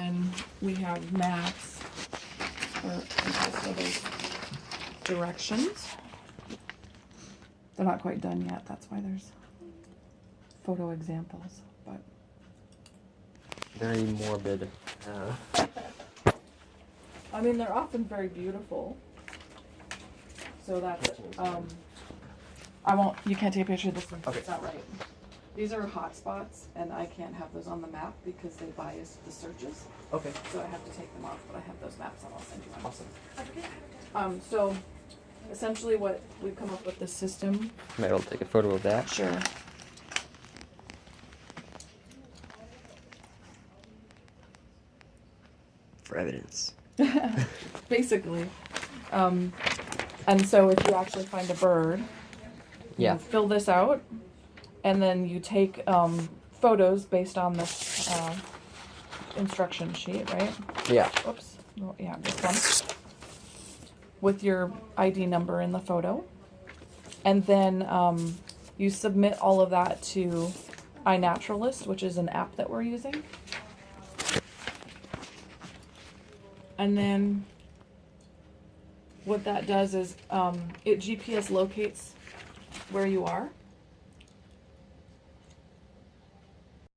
And we have maps, or also those directions. They're not quite done yet, that's why there's photo examples, but. Very morbid. I mean, they're often very beautiful. So that's, you can't take a picture of this one, Okay. it's not right. These are hotspots, and I can't have those on the map because they bias the searches. Okay. So I have to take them off, but I have those maps and I'll send you one. Awesome. So essentially what we've come up with this system. Might be able to take a photo of that. Sure. For evidence. Basically. And so if you actually find a bird, Yeah. you fill this out, and then you take photos based on this instruction sheet, right? Yeah. Oops. Oh, yeah, this one. With your ID number in the photo. And then you submit all of that to iNaturalist, which is an app that we're using. And then what that does is it GPS locates where you are.